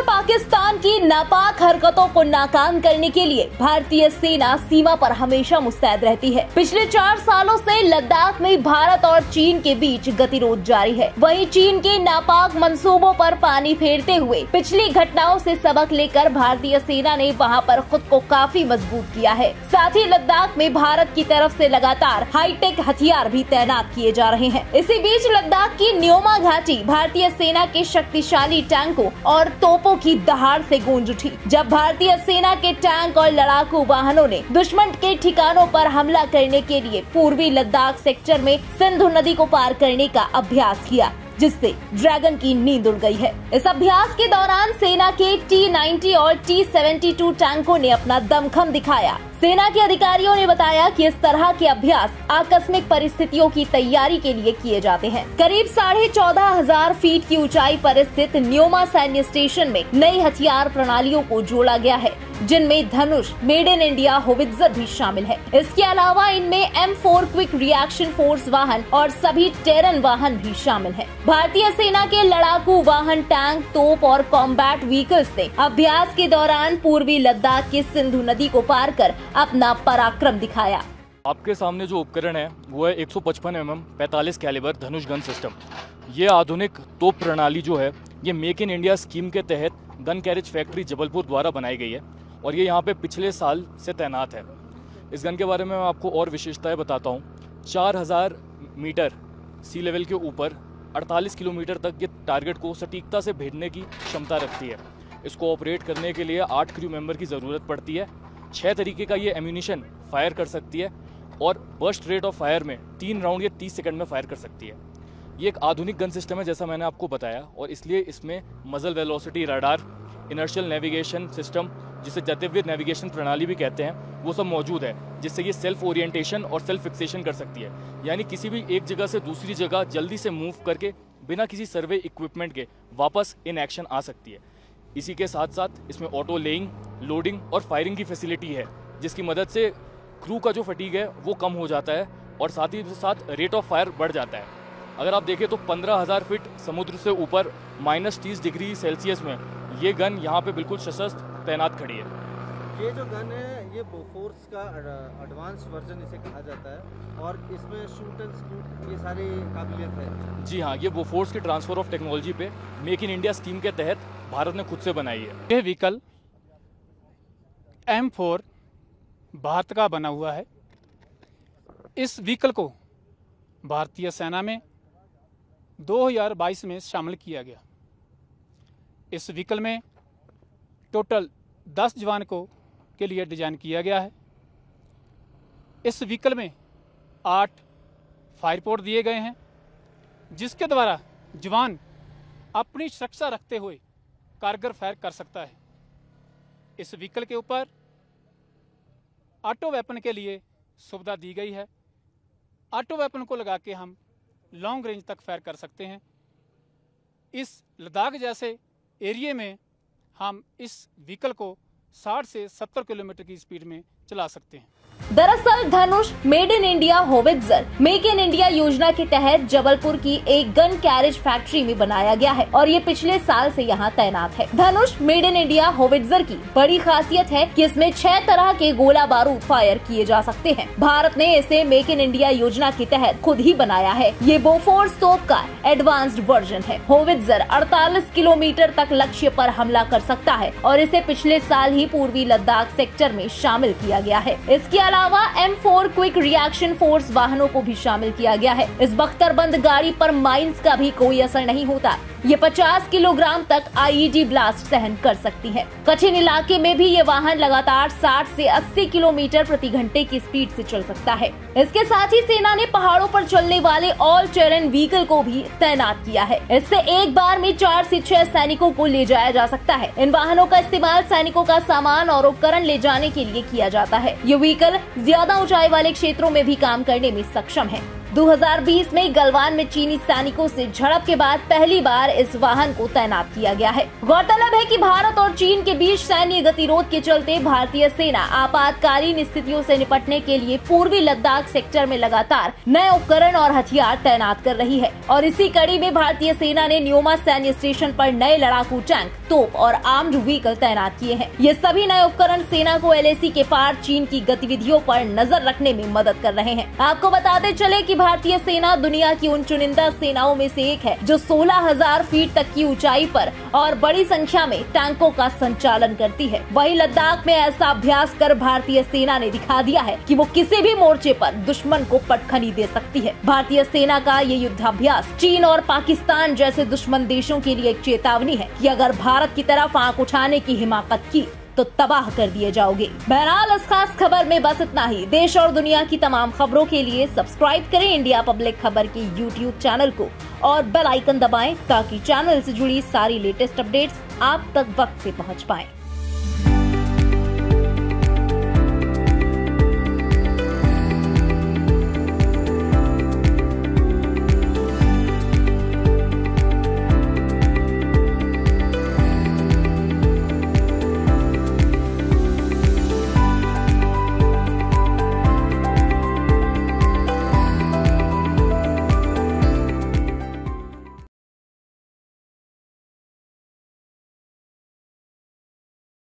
पाकिस्तान की नापाक हरकतों को नाकाम करने के लिए भारतीय सेना सीमा पर हमेशा मुस्तैद रहती है। पिछले 4 सालों से लद्दाख में भारत और चीन के बीच गतिरोध जारी है। वहीं चीन के नापाक मंसूबों पर पानी फेरते हुए पिछली घटनाओं से सबक लेकर भारतीय सेना ने वहां पर खुद को काफी मजबूत किया है। साथ ही लद्दाख में भारत की तरफ से लगातार हाईटेक हथियार भी तैनात किए जा रहे हैं। इसी बीच लद्दाख की न्योमा घाटी भारतीय सेना के शक्तिशाली टैंकों और तोपों की दहाड़ से गूंज उठी, जब भारतीय सेना के टैंक और लड़ाकू वाहनों ने दुश्मन के ठिकानों पर हमला करने के लिए पूर्वी लद्दाख सेक्टर में सिंधु नदी को पार करने का अभ्यास किया, जिससे ड्रैगन की नींद उड़ गई है। इस अभ्यास के दौरान सेना के T-90 और T-72 टैंकों ने अपना दमखम दिखाया। सेना के अधिकारियों ने बताया कि इस तरह के अभ्यास आकस्मिक परिस्थितियों की तैयारी के लिए किए जाते हैं। करीब 14,500 फीट की ऊंचाई पर स्थित न्योमा सैन्य स्टेशन में नई हथियार प्रणालियों को जोड़ा गया है, जिनमें धनुष, मेड इन इंडिया होवित्जर भी शामिल है। इसके अलावा इनमें M4 क्विक रिएक्शन फोर्स वाहन और सभी टेरन वाहन भी शामिल हैं। भारतीय सेना के लड़ाकू वाहन, टैंक, तोप और कॉम्बैट व्हीकल्स ने अभ्यास के दौरान पूर्वी लद्दाख की सिंधु नदी को पार कर अपना पराक्रम दिखाया। आपके सामने जो उपकरण है वो है 155 mm 45 कैलिबर धनुष गन सिस्टम। ये आधुनिक तोप प्रणाली जो है ये मेक इन इंडिया स्कीम के तहत गन कैरेज फैक्ट्री जबलपुर द्वारा बनाई गई है और ये यहाँ पे पिछले साल से तैनात है। इस गन के बारे में मैं आपको और विशेषताएं बताता हूँ। 4000 मीटर सी लेवल के ऊपर 48 किलोमीटर तक ये टारगेट को सटीकता से भेजने की क्षमता रखती है। इसको ऑपरेट करने के लिए 8 क्रू मेंबर की ज़रूरत पड़ती है। 6 तरीके का ये एम्यूनिशन फायर कर सकती है और बर्स्ट रेट ऑफ फायर में 3 राउंड ये 30 सेकंड में फायर कर सकती है। ये एक आधुनिक गन सिस्टम है जैसा मैंने आपको बताया, और इसलिए इसमें मजल velocity radar, inertial navigation system जिसे गतिविधि नेविगेशन प्रणाली भी कहते हैं, वो सब मौजूद है, जिससे ये सेल्फ ओरिएंटेशन और सेल्फ फिक्सेशन कर सकती है। यानी किसी भी एक जगह से दूसरी जगह जल्दी से मूव करके बिना किसी सर्वे इक्विपमेंट के वापस इन एक्शन आ सकती है। इसी के साथ साथ इसमें ऑटो लेइंग, लोडिंग और फायरिंग की फैसिलिटी है, जिसकी मदद से क्रू का जो फटीग है वो कम हो जाता है और साथ ही साथ रेट ऑफ फायर बढ़ जाता है। अगर आप देखें तो 15,000 फीट समुद्र से ऊपर -30 डिग्री सेल्सियस में ये गन यहाँ पे बिल्कुल सशस्त्र तैनात खड़ी है। ये जो गन है ये बोफोर्स का एडवांस वर्जन इसे कहा जाता है और इसमें शूट एंड स्कूट ये सारी काबिलियत है। जी हाँ, ये बोफोर्स की ट्रांसफर ऑफ टेक्नोलॉजी पे मेक इन इंडिया स्कीम के तहत भारत ने खुद से बनाई है। ये व्हीकल M4 भारत का बना हुआ है। इस व्हीकल को भारतीय सेना में 2022 में शामिल किया गया। इस व्हीकल में टोटल 10 जवान के लिए डिजाइन किया गया है। इस व्हीकल में 8 फायर पोर्ट दिए गए हैं, जिसके द्वारा जवान अपनी सुरक्षा रखते हुए कारगर फायर कर सकता है। इस व्हीकल के ऊपर ऑटो वेपन के लिए सुविधा दी गई है। ऑटो वेपन को लगा के हम लॉन्ग रेंज तक फायर कर सकते हैं। इस लद्दाख जैसे एरिया में हम इस व्हीकल को 60 से 70 किलोमीटर की स्पीड में चला सकते हैं। दरअसल Dhanush made in India howitzer make in India योजना के तहत जबलपुर की एक गन कैरेज फैक्ट्री में बनाया गया है और ये पिछले साल से यहाँ तैनात है। धनुष मेड इन इंडिया होवित्जर की बड़ी खासियत है कि इसमें 6 तरह के गोला बारूद फायर किए जा सकते हैं। भारत ने इसे मेक इन इंडिया योजना के तहत खुद ही बनाया है। ये बोफोर्स तोप का एडवांस्ड वर्जन है। होवित्जर 48 किलोमीटर तक लक्ष्य पर हमला कर सकता है और इसे पिछले साल ही पूर्वी लद्दाख सेक्टर में शामिल किया गया है। इसके अलावा M4 क्विक रिएक्शन फोर्स वाहनों को भी शामिल किया गया है। इस बख्तरबंद गाड़ी पर माइंस का भी कोई असर नहीं होता। ये 50 किलोग्राम तक IED ब्लास्ट सहन कर सकती है। कठिन इलाके में भी ये वाहन लगातार 60 से 80 किलोमीटर प्रति घंटे की स्पीड से चल सकता है। इसके साथ ही सेना ने पहाड़ों पर चलने वाले ऑल टेरेन व्हीकल को भी तैनात किया है। इससे एक बार में 4 से 6 सैनिकों को ले जाया जा सकता है। इन वाहनों का इस्तेमाल सैनिकों का सामान और उपकरण ले जाने के लिए किया जाता है। ये व्हीकल ज्यादा ऊंचाई वाले क्षेत्रों में भी काम करने में सक्षम है। 2020 में गलवान में चीनी सैनिकों से झड़प के बाद पहली बार इस वाहन को तैनात किया गया है। गौरतलब है कि भारत और चीन के बीच सैन्य गतिरोध के चलते भारतीय सेना आपातकालीन स्थितियों से निपटने के लिए पूर्वी लद्दाख सेक्टर में लगातार नए उपकरण और हथियार तैनात कर रही है और इसी कड़ी में भारतीय सेना ने न्योमा सैन्य स्टेशन पर नए लड़ाकू टैंक, तोप और आर्म्ड व्हीकल तैनात किए हैं। ये सभी नए उपकरण सेना को LAC के पार चीन की गतिविधियों पर नजर रखने में मदद कर रहे हैं। आपको बताते चले कि भारतीय सेना दुनिया की उन चुनिंदा सेनाओं में से एक है जो 16,000 फीट तक की ऊंचाई पर और बड़ी संख्या में टैंकों का संचालन करती है। वहीं लद्दाख में ऐसा अभ्यास कर भारतीय सेना ने दिखा दिया है कि वो किसी भी मोर्चे पर दुश्मन को पटखनी दे सकती है। भारतीय सेना का ये युद्धाभ्यास चीन और पाकिस्तान जैसे दुश्मन देशों के लिए एक चेतावनी है कि अगर भारत की तरफ आंख उठाने की हिमाकत की तो तबाह कर दिए जाओगे। बहरहाल इस खास खबर में बस इतना ही। देश और दुनिया की तमाम खबरों के लिए सब्सक्राइब करें इंडिया पब्लिक खबर के YouTube चैनल को और बेल आइकन दबाएं ताकि चैनल से जुड़ी सारी लेटेस्ट अपडेट्स आप तक वक्त से पहुंच पाएं।